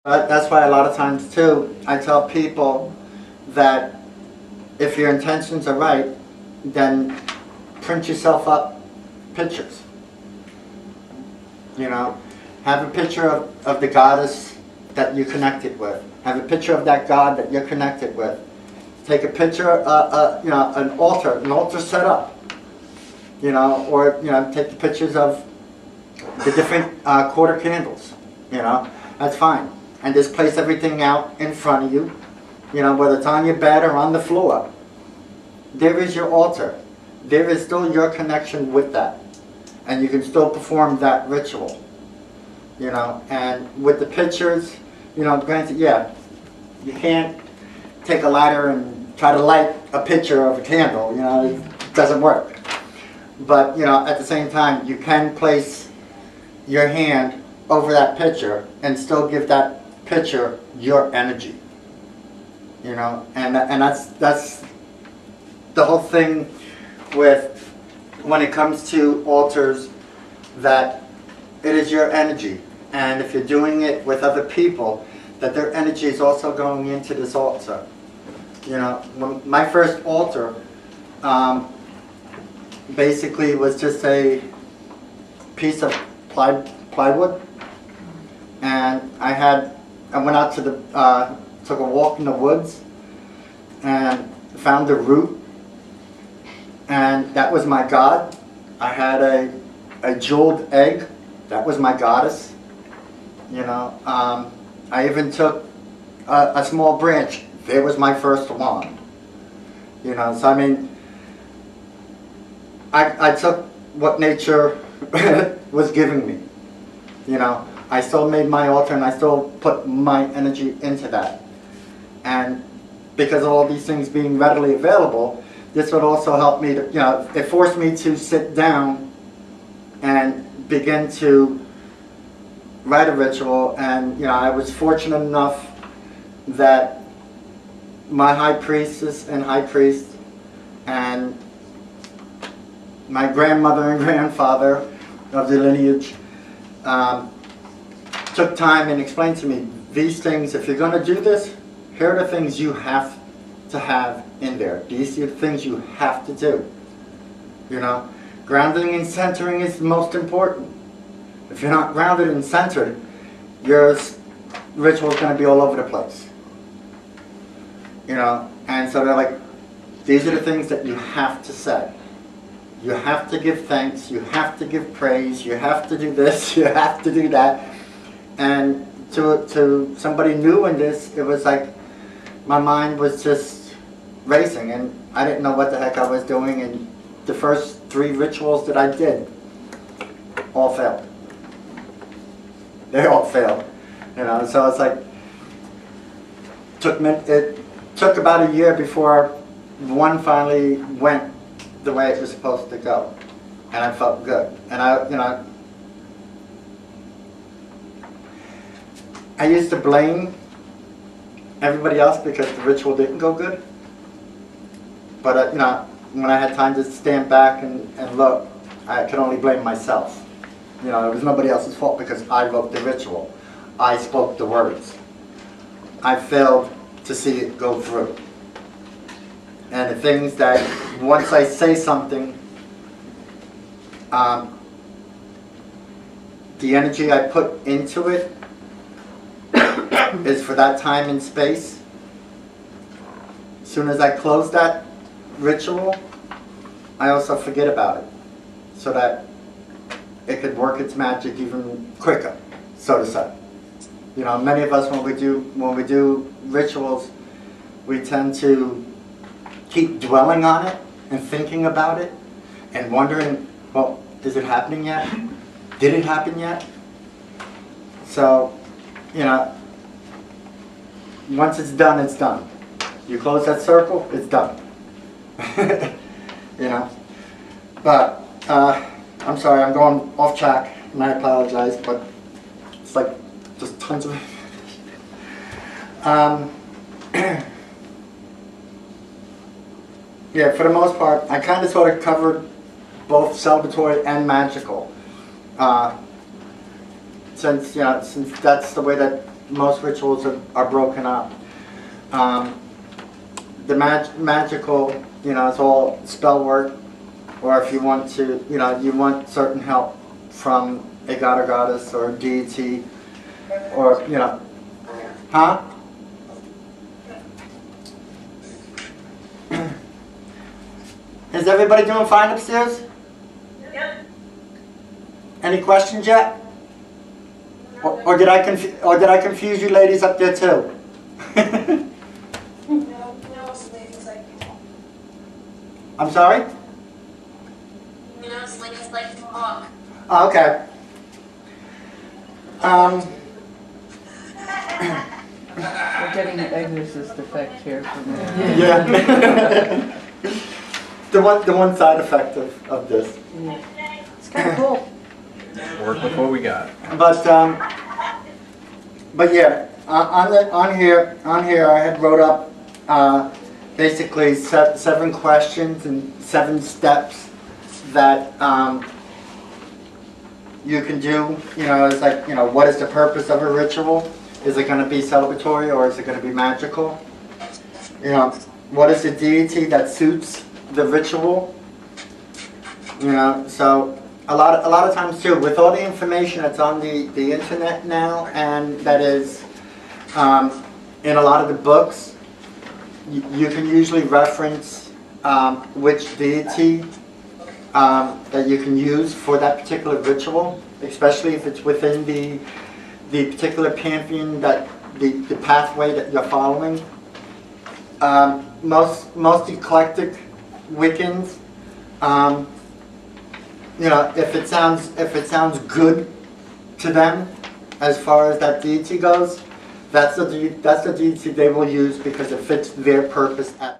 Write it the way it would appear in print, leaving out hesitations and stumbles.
That's why a lot of times too, I tell people that if your intentions are right, then print yourself up pictures. You know, have a picture of the goddess that you connected with. Have a picture of that god that you're connected with. Take a picture, you know, an altar set up. You know, or you know, take the pictures of the different quarter candles. You know, that's fine. And just place everything out in front of you. You know, whether it's on your bed or on the floor. There is your altar. There is still your connection with that. And you can still perform that ritual. You know, and with the pictures, you know, granted, yeah, you can't take a lighter and try to light a picture of a candle. You know, it doesn't work. But, you know, at the same time, you can place your hand over that picture and still give that picture your energy. You know, and that's the whole thing with when it comes to altars, that it is your energy. And if you're doing it with other people, that their energy is also going into this altar. You know, when my first altar basically was just a piece of plywood, and I went out to the took a walk in the woods and found a root, and that was my god. I had a jeweled egg, that was my goddess. You know, I even took a small branch, there was my first wand. You know, so I mean, I took what nature was giving me. You know, I still made my altar and I still put my energy into that. And because of all these things being readily available, this would also help me to, you know, it forced me to sit down and begin to write a ritual. And, you know, I was fortunate enough that my high priestess and high priest and my grandmother and grandfather of the lineage took time and explained to me these things. If you're going to do this, here are the things you have to have in there. These are the things you have to do. You know, grounding and centering is the most important. If you're not grounded and centered, your ritual is going to be all over the place. You know, and so they're like, these are the things that you have to say. You have to give thanks, you have to give praise, you have to do this, you have to do that. And to somebody new in this, it was like my mind was just racing and I didn't know what the heck I was doing, and the first 3 rituals that I did all failed. They all failed. You know, so it's like, it took about a year before one finally went the way it was supposed to go, and I felt good. And I used to blame everybody else because the ritual didn't go good. But you know, when I had time to stand back and look, I could only blame myself. You know, it was nobody else's fault because I wrote the ritual. I spoke the words. I failed to see it go through. And the things that, once I say something, the energy I put into it is for that time and space. As soon as I close that ritual, I also forget about it, so that it could work its magic even quicker, so to say. You know, many of us when we do rituals, we tend to keep dwelling on it and thinking about it and wondering, well, is it happening yet? Did it happen yet? So, you know, once it's done, it's done. You close that circle, it's done. You know, but I'm sorry, I'm going off track and I apologize, but it's like just tons of yeah, for the most part, I kind of sort of covered both celebratory and magical. Since that's the way that most rituals are broken up. The magical, it's all spell work, or if you want to, you want certain help from a god or goddess or deity, or, huh? Is everybody doing fine upstairs? Yep. Any questions yet? Or did I confuse you ladies up there too? No, ladies like I'm sorry? ladies like to talk. Oh, okay. We're getting an exorcist effect here from it. Yeah. the one side effect of this. Yeah. It's kind of cool. Work with what we got. But yeah, on here I had wrote up basically 7 questions and 7 steps that you can do. It's like, what is the purpose of a ritual? Is it going to be celebratory or is it going to be magical? What is the deity that suits the ritual? So a lot of times too, with all the information that's on the internet now, and that is in a lot of the books, you can usually reference which deity that you can use for that particular ritual, especially if it's within the particular pantheon, that the pathway that you're following. Most eclectic Wiccans, if it sounds good to them as far as that deity goes, that's the deity they will use because it fits their purpose at